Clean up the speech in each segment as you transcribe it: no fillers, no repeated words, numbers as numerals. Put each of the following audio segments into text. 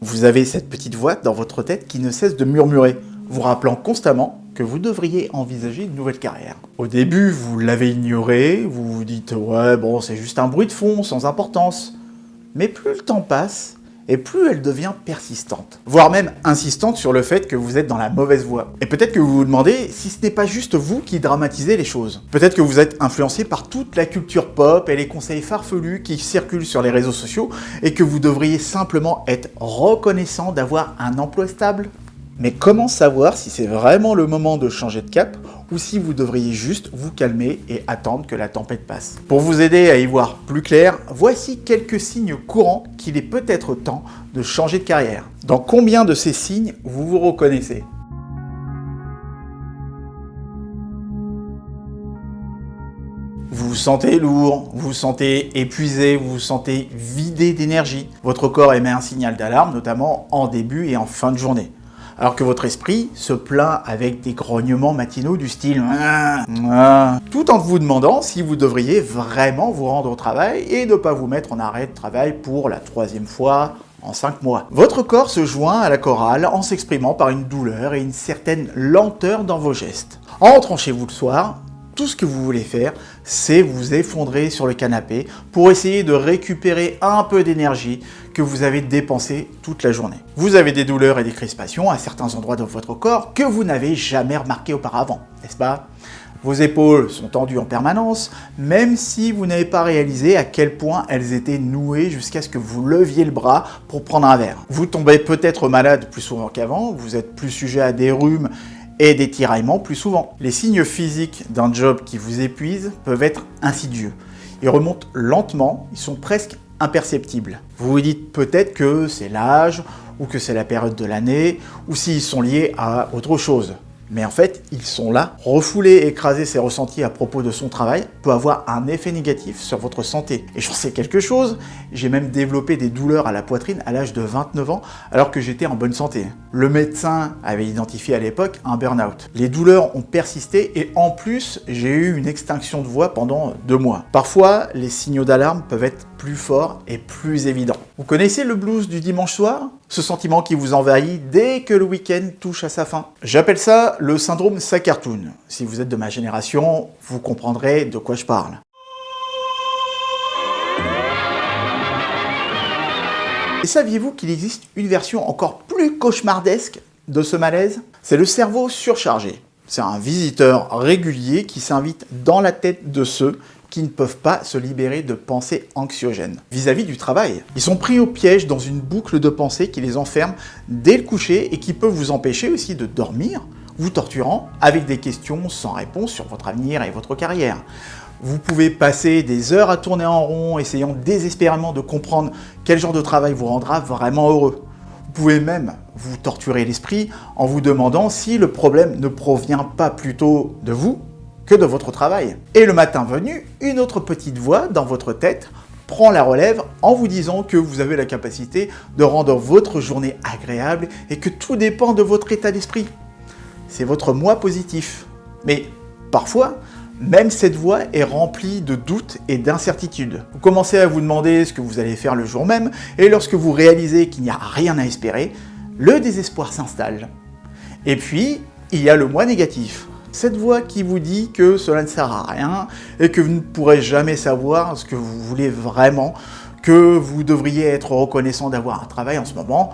Vous avez cette petite voix dans votre tête qui ne cesse de murmurer, vous rappelant constamment que vous devriez envisager une nouvelle carrière. Au début, vous l'avez ignoré, vous vous dites « ouais, bon, c'est juste un bruit de fond, sans importance ». Mais plus le temps passe, et plus elle devient persistante, voire même insistante sur le fait que vous êtes dans la mauvaise voie. Et peut-être que vous vous demandez si ce n'est pas juste vous qui dramatisez les choses. Peut-être que vous êtes influencé par toute la culture pop et les conseils farfelus qui circulent sur les réseaux sociaux et que vous devriez simplement être reconnaissant d'avoir un emploi stable. Mais comment savoir si c'est vraiment le moment de changer de cap ou si vous devriez juste vous calmer et attendre que la tempête passe? Pour vous aider à y voir plus clair, voici quelques signes courants qu'il est peut-être temps de changer de carrière. Dans combien de ces signes vous vous reconnaissez? Vous vous sentez lourd, vous vous sentez épuisé, vous vous sentez vidé d'énergie. Votre corps émet un signal d'alarme, notamment en début et en fin de journée. Alors que votre esprit se plaint avec des grognements matinaux du style « tout en vous demandant si vous devriez vraiment vous rendre au travail et ne pas vous mettre en arrêt de travail pour la 3e fois en 5 mois. Votre corps se joint à la chorale en s'exprimant par une douleur et une certaine lenteur dans vos gestes. En rentrant chez vous le soir, tout ce que vous voulez faire, c'est vous effondrer sur le canapé pour essayer de récupérer un peu d'énergie que vous avez dépensée toute la journée. Vous avez des douleurs et des crispations à certains endroits de votre corps que vous n'avez jamais remarqué auparavant, n'est-ce pas? Vos épaules sont tendues en permanence, même si vous n'avez pas réalisé à quel point elles étaient nouées jusqu'à ce que vous leviez le bras pour prendre un verre. Vous tombez peut-être malade plus souvent qu'avant, vous êtes plus sujet à des rhumes et des tiraillements plus souvent. Les signes physiques d'un job qui vous épuise peuvent être insidieux. Ils remontent lentement, ils sont presque imperceptibles. Vous vous dites peut-être que c'est l'âge, ou que c'est la période de l'année, ou s'ils sont liés à autre chose. Mais en fait, ils sont là. Refouler et écraser ses ressentis à propos de son travail peut avoir un effet négatif sur votre santé. Et j'en sais quelque chose, j'ai même développé des douleurs à la poitrine à l'âge de 29 ans alors que j'étais en bonne santé. Le médecin avait identifié à l'époque un burn-out. Les douleurs ont persisté et en plus, j'ai eu une extinction de voix pendant 2 mois. Parfois, les signaux d'alarme peuvent être plus forts et plus évidents. Vous connaissez le blues du dimanche soir? Ce sentiment qui vous envahit dès que le week-end touche à sa fin. J'appelle ça le syndrome Sacartoon. Si vous êtes de ma génération, vous comprendrez de quoi je parle. Et saviez-vous qu'il existe une version encore plus cauchemardesque de ce malaise? C'est le cerveau surchargé. C'est un visiteur régulier qui s'invite dans la tête de ceux qui ne peuvent pas se libérer de pensées anxiogènes vis-à-vis du travail. Ils sont pris au piège dans une boucle de pensée qui les enferme dès le coucher et qui peut vous empêcher aussi de dormir, vous torturant avec des questions sans réponse sur votre avenir et votre carrière. Vous pouvez passer des heures à tourner en rond, essayant désespérément de comprendre quel genre de travail vous rendra vraiment heureux. Vous pouvez même vous torturer l'esprit en vous demandant si le problème ne provient pas plutôt de vous que de votre travail. Et le matin venu, une autre petite voix dans votre tête prend la relève en vous disant que vous avez la capacité de rendre votre journée agréable et que tout dépend de votre état d'esprit. C'est votre moi positif. Mais parfois, même cette voix est remplie de doutes et d'incertitudes. Vous commencez à vous demander ce que vous allez faire le jour même et lorsque vous réalisez qu'il n'y a rien à espérer, le désespoir s'installe. Et puis, il y a le moi négatif. Cette voix qui vous dit que cela ne sert à rien et que vous ne pourrez jamais savoir ce que vous voulez vraiment, que vous devriez être reconnaissant d'avoir un travail en ce moment.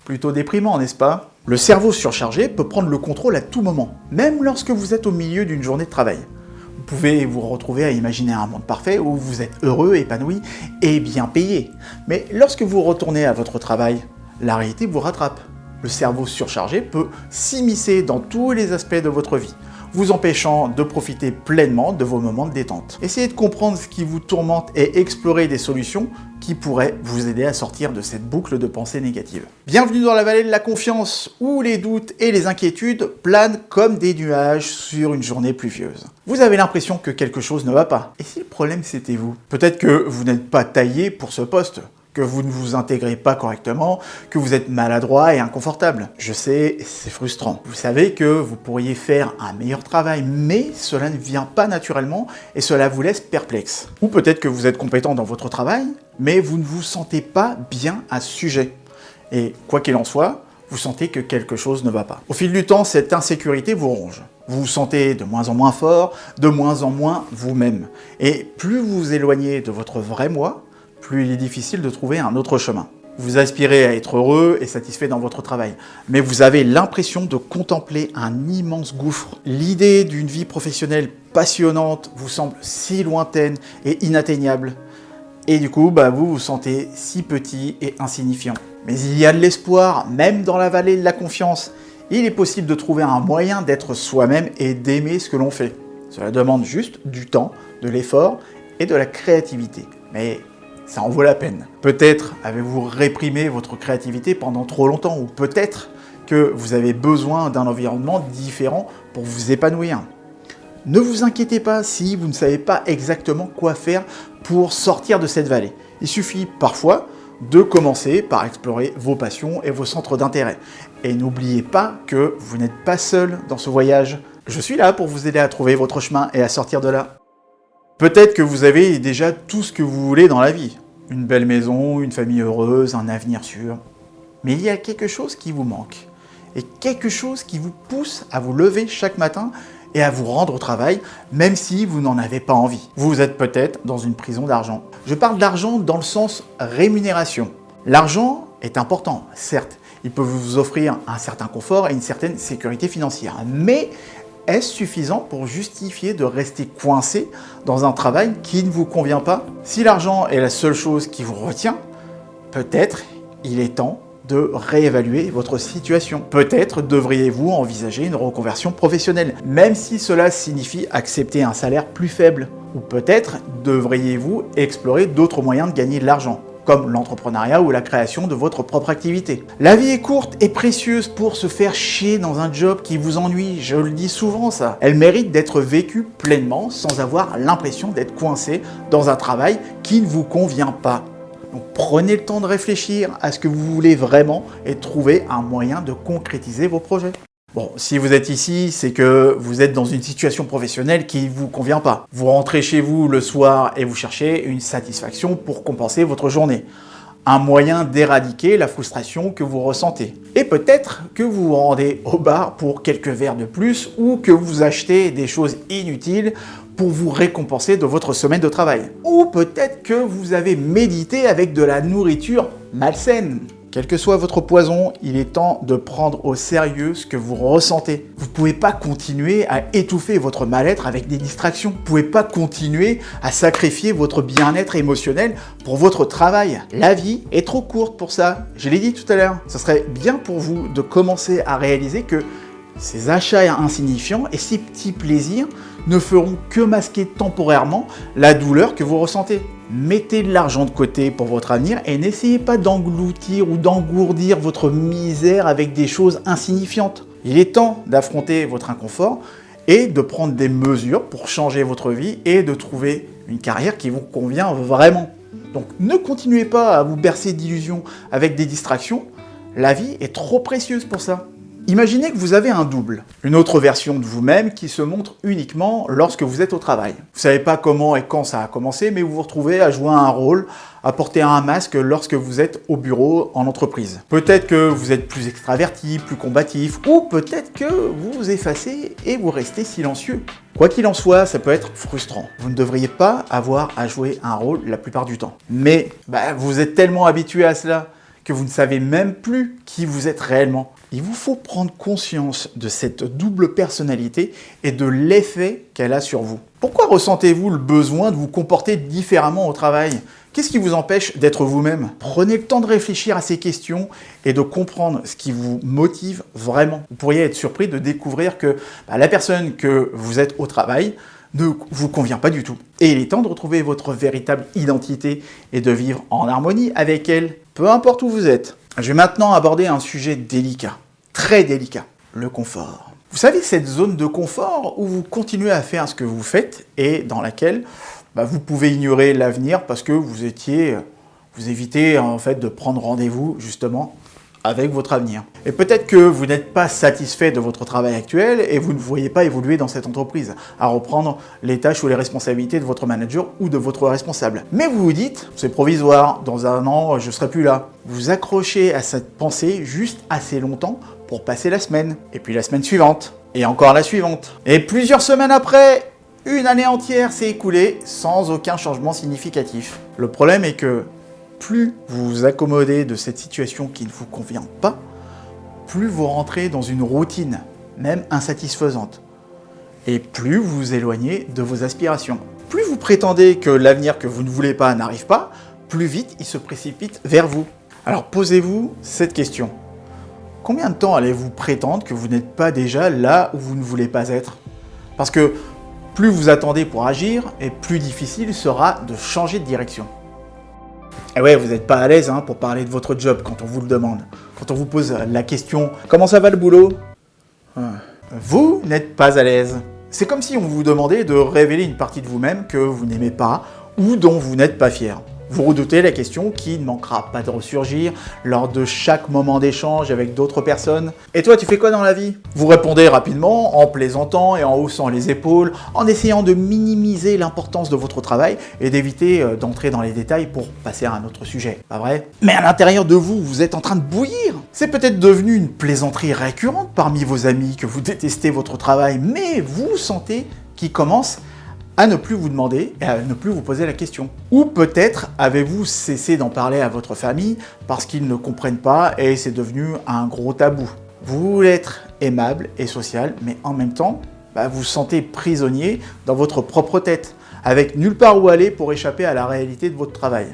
Plutôt déprimant, n'est-ce pas? Le cerveau surchargé peut prendre le contrôle à tout moment, même lorsque vous êtes au milieu d'une journée de travail. Vous pouvez vous retrouver à imaginer un monde parfait où vous êtes heureux, épanoui et bien payé. Mais lorsque vous retournez à votre travail, la réalité vous rattrape. Le cerveau surchargé peut s'immiscer dans tous les aspects de votre vie, vous empêchant de profiter pleinement de vos moments de détente. Essayez de comprendre ce qui vous tourmente et explorer des solutions qui pourraient vous aider à sortir de cette boucle de pensée négative. Bienvenue dans la vallée de la confiance, où les doutes et les inquiétudes planent comme des nuages sur une journée pluvieuse. Vous avez l'impression que quelque chose ne va pas. Et si le problème c'était vous? Peut-être que vous n'êtes pas taillé pour ce poste, que vous ne vous intégrez pas correctement, que vous êtes maladroit et inconfortable. Je sais, c'est frustrant. Vous savez que vous pourriez faire un meilleur travail, mais cela ne vient pas naturellement et cela vous laisse perplexe. Ou peut-être que vous êtes compétent dans votre travail, mais vous ne vous sentez pas bien à ce sujet. Et quoi qu'il en soit, vous sentez que quelque chose ne va pas. Au fil du temps, cette insécurité vous ronge. Vous vous sentez de moins en moins fort, de moins en moins vous-même. Et plus vous vous éloignez de votre vrai moi, plus il est difficile de trouver un autre chemin. Vous aspirez à être heureux et satisfait dans votre travail, mais vous avez l'impression de contempler un immense gouffre. L'idée d'une vie professionnelle passionnante vous semble si lointaine et inatteignable. Et du coup, vous vous sentez si petit et insignifiant. Mais il y a de l'espoir, même dans la vallée de la confiance. Il est possible de trouver un moyen d'être soi-même et d'aimer ce que l'on fait. Cela demande juste du temps, de l'effort et de la créativité. Mais ça en vaut la peine. Peut-être avez-vous réprimé votre créativité pendant trop longtemps, ou peut-être que vous avez besoin d'un environnement différent pour vous épanouir. Ne vous inquiétez pas si vous ne savez pas exactement quoi faire pour sortir de cette vallée. Il suffit parfois de commencer par explorer vos passions et vos centres d'intérêt. Et n'oubliez pas que vous n'êtes pas seul dans ce voyage. Je suis là pour vous aider à trouver votre chemin et à sortir de là. Peut-être que vous avez déjà tout ce que vous voulez dans la vie. Une belle maison, une famille heureuse, un avenir sûr. Mais il y a quelque chose qui vous manque. Et quelque chose qui vous pousse à vous lever chaque matin et à vous rendre au travail, même si vous n'en avez pas envie. Vous êtes peut-être dans une prison d'argent. Je parle d'argent dans le sens rémunération. L'argent est important, certes. Il peut vous offrir un certain confort et une certaine sécurité financière. Mais est-ce suffisant pour justifier de rester coincé dans un travail qui ne vous convient pas? Si l'argent est la seule chose qui vous retient, peut-être il est temps de réévaluer votre situation. Peut-être devriez-vous envisager une reconversion professionnelle, même si cela signifie accepter un salaire plus faible. Ou peut-être devriez-vous explorer d'autres moyens de gagner de l'argent, comme l'entrepreneuriat ou la création de votre propre activité. La vie est courte et précieuse pour se faire chier dans un job qui vous ennuie, je le dis souvent ça. Elle mérite d'être vécue pleinement sans avoir l'impression d'être coincé dans un travail qui ne vous convient pas. Donc prenez le temps de réfléchir à ce que vous voulez vraiment et trouver un moyen de concrétiser vos projets. Bon, si vous êtes ici, c'est que vous êtes dans une situation professionnelle qui ne vous convient pas. Vous rentrez chez vous le soir et vous cherchez une satisfaction pour compenser votre journée. Un moyen d'éradiquer la frustration que vous ressentez. Et peut-être que vous vous rendez au bar pour quelques verres de plus ou que vous achetez des choses inutiles pour vous récompenser de votre semaine de travail. Ou peut-être que vous avez médité avec de la nourriture malsaine. Quel que soit votre poison, il est temps de prendre au sérieux ce que vous ressentez. Vous ne pouvez pas continuer à étouffer votre mal-être avec des distractions. Vous ne pouvez pas continuer à sacrifier votre bien-être émotionnel pour votre travail. La vie est trop courte pour ça. Je l'ai dit tout à l'heure. Ce serait bien pour vous de commencer à réaliser que ces achats insignifiants et ces petits plaisirs ne feront que masquer temporairement la douleur que vous ressentez. Mettez de l'argent de côté pour votre avenir et n'essayez pas d'engloutir ou d'engourdir votre misère avec des choses insignifiantes. Il est temps d'affronter votre inconfort et de prendre des mesures pour changer votre vie et de trouver une carrière qui vous convient vraiment. Donc ne continuez pas à vous bercer d'illusions avec des distractions. La vie est trop précieuse pour ça. Imaginez que vous avez un double, une autre version de vous-même qui se montre uniquement lorsque vous êtes au travail. Vous ne savez pas comment et quand ça a commencé, mais vous vous retrouvez à jouer un rôle, à porter un masque lorsque vous êtes au bureau en entreprise. Peut-être que vous êtes plus extraverti, plus combatif, ou peut-être que vous vous effacez et vous restez silencieux. Quoi qu'il en soit, ça peut être frustrant. Vous ne devriez pas avoir à jouer un rôle la plupart du temps. Mais vous êtes tellement habitué à cela que vous ne savez même plus qui vous êtes réellement. Il vous faut prendre conscience de cette double personnalité et de l'effet qu'elle a sur vous. Pourquoi ressentez-vous le besoin de vous comporter différemment au travail? Qu'est-ce qui vous empêche d'être vous-même? Prenez le temps de réfléchir à ces questions et de comprendre ce qui vous motive vraiment. Vous pourriez être surpris de découvrir que la personne que vous êtes au travail ne vous convient pas du tout. Et il est temps de retrouver votre véritable identité et de vivre en harmonie avec elle, peu importe où vous êtes. Je vais maintenant aborder un sujet délicat, très délicat, le confort. Vous savez, cette zone de confort où vous continuez à faire ce que vous faites et dans laquelle vous pouvez ignorer l'avenir parce que vous évitez en fait de prendre rendez-vous justement avec votre avenir. Et peut-être que vous n'êtes pas satisfait de votre travail actuel et vous ne voyez pas évoluer dans cette entreprise, à reprendre les tâches ou les responsabilités de votre manager ou de votre responsable. Mais vous vous dites, c'est provisoire, dans un an, je ne serai plus là. Vous accrochez à cette pensée juste assez longtemps pour passer la semaine, et puis la semaine suivante, et encore la suivante. Et plusieurs semaines après, une année entière s'est écoulée sans aucun changement significatif. Le problème est que plus vous vous accommodez de cette situation qui ne vous convient pas, plus vous rentrez dans une routine, même insatisfaisante. Et plus vous vous éloignez de vos aspirations. Plus vous prétendez que l'avenir que vous ne voulez pas n'arrive pas, plus vite il se précipite vers vous. Alors posez-vous cette question. Combien de temps allez-vous prétendre que vous n'êtes pas déjà là où vous ne voulez pas être? Parce que plus vous attendez pour agir, et plus difficile sera de changer de direction. Et ouais, vous n'êtes pas à l'aise pour parler de votre job quand on vous le demande. Quand on vous pose la question « Comment ça va le boulot ?» Vous n'êtes pas à l'aise. C'est comme si on vous demandait de révéler une partie de vous-même que vous n'aimez pas ou dont vous n'êtes pas fier. Vous redoutez la question qui ne manquera pas de ressurgir lors de chaque moment d'échange avec d'autres personnes. Et toi, tu fais quoi dans la vie? Vous répondez rapidement, en plaisantant et en haussant les épaules, en essayant de minimiser l'importance de votre travail et d'éviter d'entrer dans les détails pour passer à un autre sujet. Pas vrai? Mais à l'intérieur de vous, vous êtes en train de bouillir. C'est peut-être devenu une plaisanterie récurrente parmi vos amis que vous détestez votre travail, mais vous sentez qu'il commence à ne plus vous demander et à ne plus vous poser la question. Ou peut-être avez-vous cessé d'en parler à votre famille parce qu'ils ne comprennent pas et c'est devenu un gros tabou. Vous voulez être aimable et social, mais en même temps, vous vous sentez prisonnier dans votre propre tête, avec nulle part où aller pour échapper à la réalité de votre travail.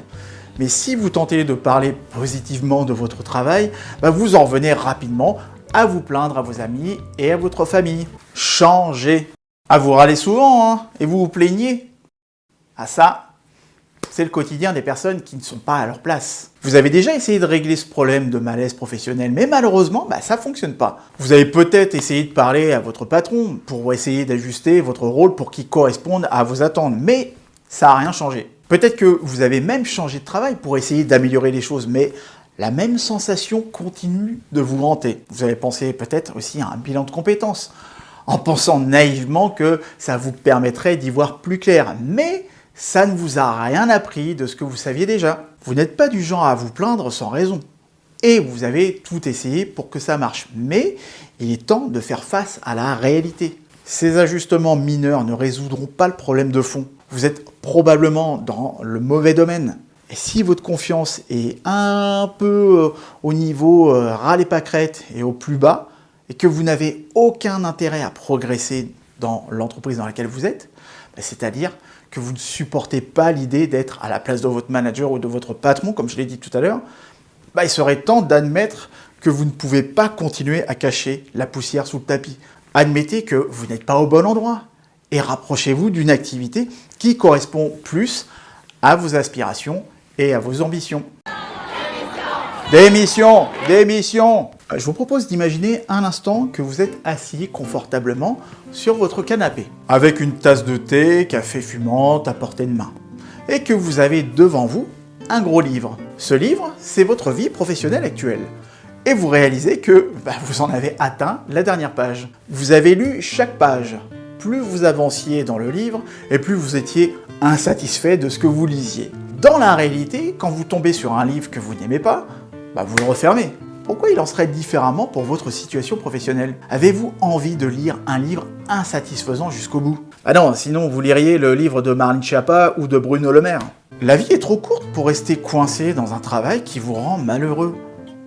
Mais si vous tentez de parler positivement de votre travail, vous en revenez rapidement à vous plaindre à vos amis et à votre famille. Changez! Ah, vous râlez souvent, et vous vous plaignez. Ah ça, c'est le quotidien des personnes qui ne sont pas à leur place. Vous avez déjà essayé de régler ce problème de malaise professionnel, mais malheureusement, ça ne fonctionne pas. Vous avez peut-être essayé de parler à votre patron pour essayer d'ajuster votre rôle pour qu'il corresponde à vos attentes, mais ça n'a rien changé. Peut-être que vous avez même changé de travail pour essayer d'améliorer les choses, mais la même sensation continue de vous hanter. Vous avez pensé peut-être aussi à un bilan de compétences, en pensant naïvement que ça vous permettrait d'y voir plus clair. Mais ça ne vous a rien appris de ce que vous saviez déjà. Vous n'êtes pas du genre à vous plaindre sans raison. Et vous avez tout essayé pour que ça marche. Mais il est temps de faire face à la réalité. Ces ajustements mineurs ne résoudront pas le problème de fond. Vous êtes probablement dans le mauvais domaine. Et si votre confiance est un peu au niveau ras les pâquerettes et au plus bas, et que vous n'avez aucun intérêt à progresser dans l'entreprise dans laquelle vous êtes, c'est-à-dire que vous ne supportez pas l'idée d'être à la place de votre manager ou de votre patron, comme je l'ai dit tout à l'heure, il serait temps d'admettre que vous ne pouvez pas continuer à cacher la poussière sous le tapis. Admettez que vous n'êtes pas au bon endroit et rapprochez-vous d'une activité qui correspond plus à vos aspirations et à vos ambitions. Démission! Démission! Je vous propose d'imaginer un instant que vous êtes assis confortablement sur votre canapé, avec une tasse de thé, café fumante à portée de main, et que vous avez devant vous un gros livre. Ce livre, c'est votre vie professionnelle actuelle. Et vous réalisez que vous en avez atteint la dernière page. Vous avez lu chaque page. Plus vous avanciez dans le livre, et plus vous étiez insatisfait de ce que vous lisiez. Dans la réalité, quand vous tombez sur un livre que vous n'aimez pas, vous le refermez. Pourquoi il en serait différemment pour votre situation professionnelle? Avez-vous envie de lire un livre insatisfaisant jusqu'au bout? Ah non, sinon vous liriez le livre de Marlène Schiappa ou de Bruno Le Maire. La vie est trop courte pour rester coincé dans un travail qui vous rend malheureux.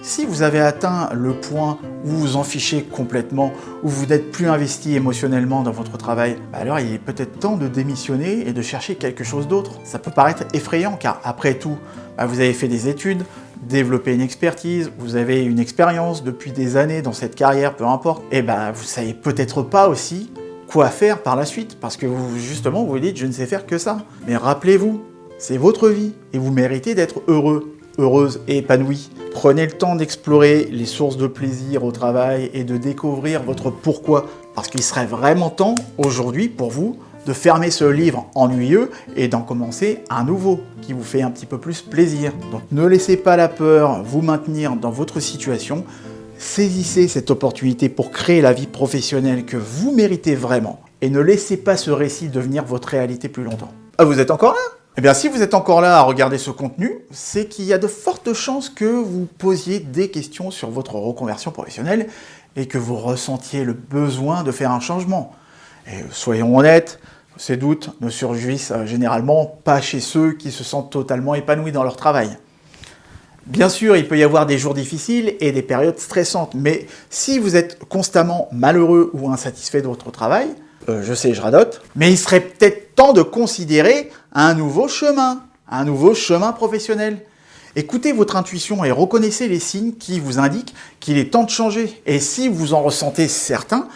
Si vous avez atteint le point où vous vous en fichez complètement, où vous n'êtes plus investi émotionnellement dans votre travail, alors il est peut-être temps de démissionner et de chercher quelque chose d'autre. Ça peut paraître effrayant car après tout, vous avez fait des études, développé une expertise, vous avez une expérience depuis des années dans cette carrière, peu importe, et vous savez peut-être pas aussi quoi faire par la suite, parce que justement vous dites je ne sais faire que ça. Mais rappelez-vous, c'est votre vie et vous méritez d'être heureux, heureuse et épanouie. Prenez le temps d'explorer les sources de plaisir au travail et de découvrir votre pourquoi, parce qu'il serait vraiment temps aujourd'hui pour vous de fermer ce livre ennuyeux et d'en commencer un nouveau qui vous fait un petit peu plus plaisir. Donc ne laissez pas la peur vous maintenir dans votre situation. Saisissez cette opportunité pour créer la vie professionnelle que vous méritez vraiment. Et ne laissez pas ce récit devenir votre réalité plus longtemps. Ah, vous êtes encore là? Eh bien, si vous êtes encore là à regarder ce contenu, c'est qu'il y a de fortes chances que vous posiez des questions sur votre reconversion professionnelle et que vous ressentiez le besoin de faire un changement. Et soyons honnêtes, ces doutes ne surgissent généralement pas chez ceux qui se sentent totalement épanouis dans leur travail. Bien sûr, il peut y avoir des jours difficiles et des périodes stressantes, mais si vous êtes constamment malheureux ou insatisfait de votre travail, je sais, je radote, mais il serait peut-être temps de considérer un nouveau chemin professionnel. Écoutez votre intuition et reconnaissez les signes qui vous indiquent qu'il est temps de changer. Et si vous en ressentez certains,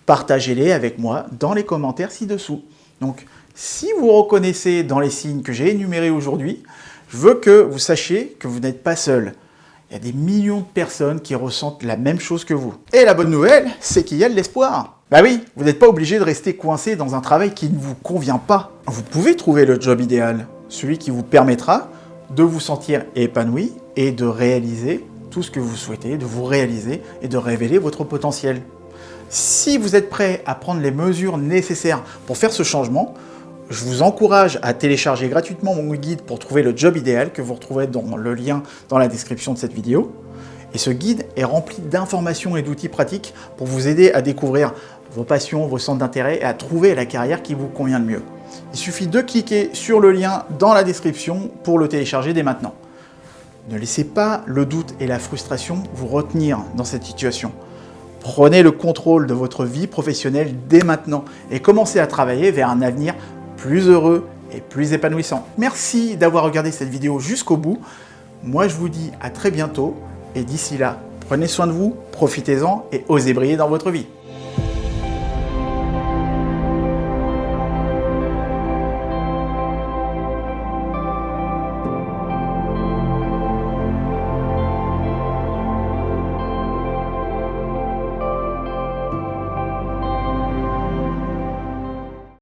partagez-les avec moi dans les commentaires ci-dessous. Donc, si vous reconnaissez dans les signes que j'ai énumérés aujourd'hui, je veux que vous sachiez que vous n'êtes pas seul. Il y a des millions de personnes qui ressentent la même chose que vous. Et la bonne nouvelle, c'est qu'il y a de l'espoir. Bah oui, vous n'êtes pas obligé de rester coincé dans un travail qui ne vous convient pas. Vous pouvez trouver le job idéal, celui qui vous permettra de vous sentir épanoui et de réaliser tout ce que vous souhaitez, de vous réaliser et de révéler votre potentiel. Si vous êtes prêt à prendre les mesures nécessaires pour faire ce changement, je vous encourage à télécharger gratuitement mon guide pour trouver le job idéal que vous retrouverez dans le lien dans la description de cette vidéo. Et ce guide est rempli d'informations et d'outils pratiques pour vous aider à découvrir vos passions, vos centres d'intérêt et à trouver la carrière qui vous convient le mieux. Il suffit de cliquer sur le lien dans la description pour le télécharger dès maintenant. Ne laissez pas le doute et la frustration vous retenir dans cette situation. Prenez le contrôle de votre vie professionnelle dès maintenant et commencez à travailler vers un avenir plus heureux et plus épanouissant. Merci d'avoir regardé cette vidéo jusqu'au bout. Moi, je vous dis à très bientôt et d'ici là, prenez soin de vous, profitez-en et osez briller dans votre vie.